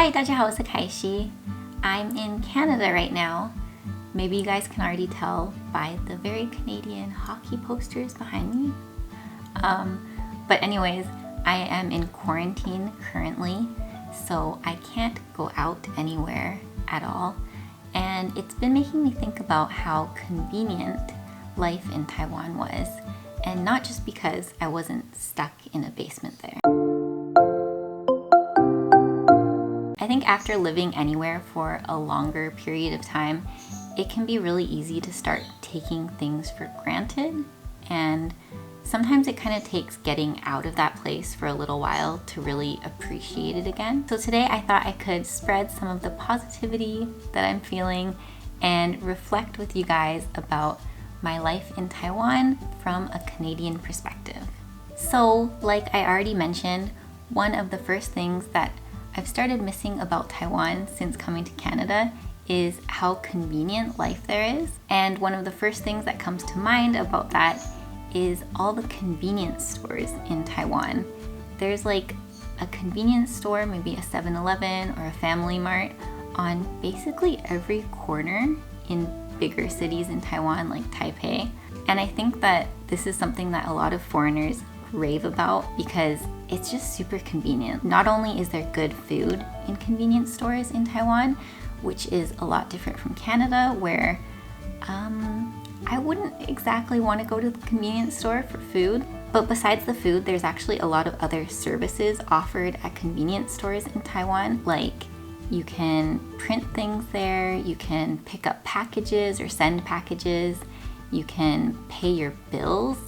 Hi, 大家好，我是凯西。I'm in Canada right now. Maybe you guys can already tell by the very Canadian hockey posters behind me. But anyways, I am in quarantine currently, so I can't go out anywhere at all. And it's been making me think about how convenient life in Taiwan was, and not just because I wasn't stuck in a basement there. I think after living anywhere for a longer period of time, it can be really easy to start taking things for granted, and sometimes it kind of takes getting out of that place for a little while to really appreciate it again. So today I thought I could spread some of the positivity that I'm feeling and reflect with you guys about my life in Taiwan from a Canadian perspective. So, like I already mentioned, one of the first things that I've started missing about Taiwan since coming to Canada is how convenient life there is. And one of the first things that comes to mind about that is all the convenience stores in Taiwan. There's like a convenience store, maybe a 7-Eleven or a Family Mart on basically every corner in bigger cities in Taiwan like Taipei. And I think that this is something that a lot of foreigners rave about because it's just super convenient. Not only is there good food in convenience stores in Taiwan, which is a lot different from Canada, where I wouldn't exactly want to go to the convenience store for food. But besides the food, there's actually a lot of other services offered at convenience stores in Taiwan. Like you can print things there, you can pick up packages or send packages, you can pay your bills.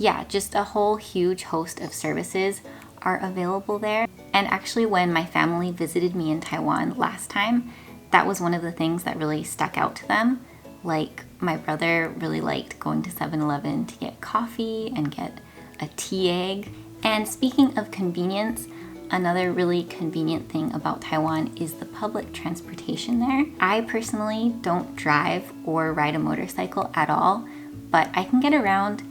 Yeah, just a whole huge host of services are available there. And actually when my family visited me in Taiwan last time, that was one of the things that really stuck out to them. Like my brother really liked going to 7-Eleven to get coffee and get a tea egg. And speaking of convenience, another really convenient thing about Taiwan is the public transportation there. I personally don't drive or ride a motorcycle at all, but I can get around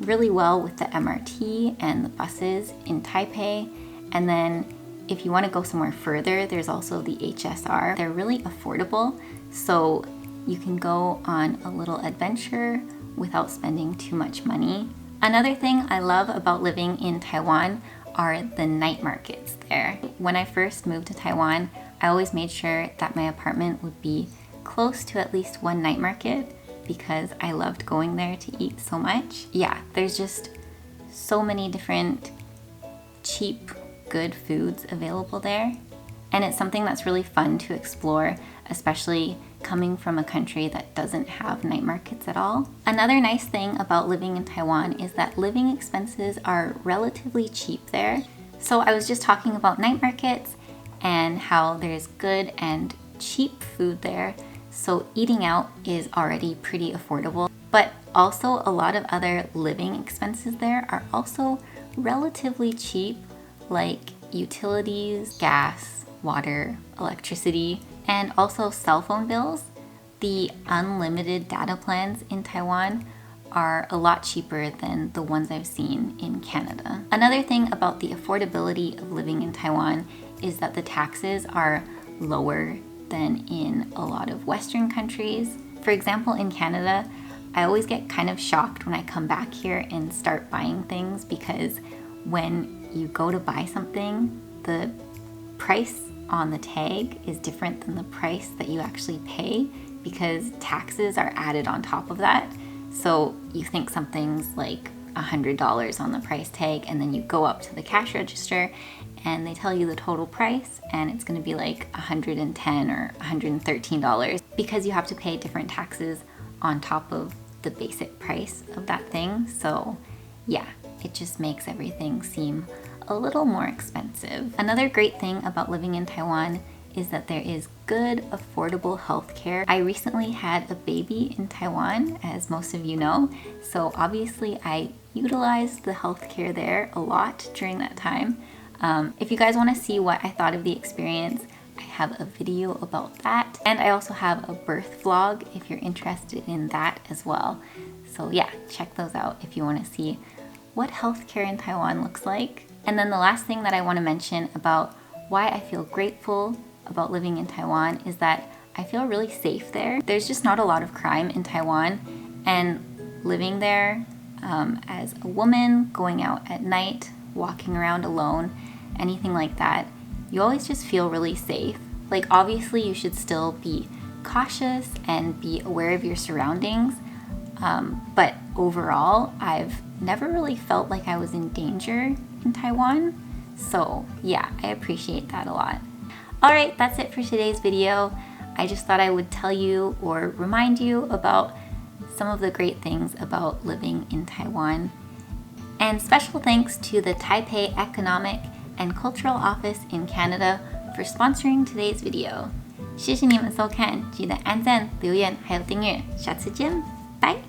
really well with the MRT and the buses in Taipei. And then if you want to go somewhere further, there's also the HSR. They're really affordable, so you can go on a little adventure without spending too much money. Another thing I love about living in Taiwan are the night markets there. When I first moved to Taiwan, I always made sure that my apartment would be close to at least one night market because I loved going there to eat so much. Yeah, there's just so many different cheap, good foods available there. And it's something that's really fun to explore, especially coming from a country that doesn't have night markets at all. Another nice thing about living in Taiwan is that living expenses are relatively cheap there. So I was just talking about night markets and how there's good and cheap food there. So eating out is already pretty affordable, but also a lot of other living expenses there are also relatively cheap, like utilities, gas, water, electricity, and also cell phone bills. The unlimited data plans in Taiwan are a lot cheaper than the ones I've seen in Canada. Another thing about the affordability of living in Taiwan is that the taxes are lower than in a lot of Western countries. For example, in Canada, I always get kind of shocked when I come back here and start buying things because when you go to buy something, the price on the tag is different than the price that you actually pay because taxes are added on top of that. So you think something's like $100 on the price tag, and then you go up to the cash register and they tell you the total price and it's gonna be like $110 or $113 because you have to pay different taxes on top of the basic price of that thing. So yeah, it just makes everything seem a little more expensive. Another great thing about living in Taiwan is that there is good, affordable healthcare. I recently had a baby in Taiwan, as most of you know, so obviously I utilized the healthcare there a lot during that time. If you guys want to see what I thought of the experience, I have a video about that, and I also have a birth vlog if you're interested in that as well. So yeah, check those out if you want to see what healthcare in Taiwan looks like. And then the last thing that I want to mention about why I feel grateful about living in Taiwan is that I feel really safe there. There's just not a lot of crime in Taiwan, and living there as a woman, going out at night, walking around alone, anything like that, you always just feel really safe. Like, obviously you should still be cautious and be aware of your surroundings, but overall I've never really felt like I was in danger in Taiwan. So yeah, I appreciate that a lot. Alright, that's it for today's video. I just thought I would tell you or remind you about some of the great things about living in Taiwan. And special thanks to the Taipei Economic and Cultural Office in Canada for sponsoring today's video. 谢谢你们收看，记得按赞、留言还有订阅，下次见，拜。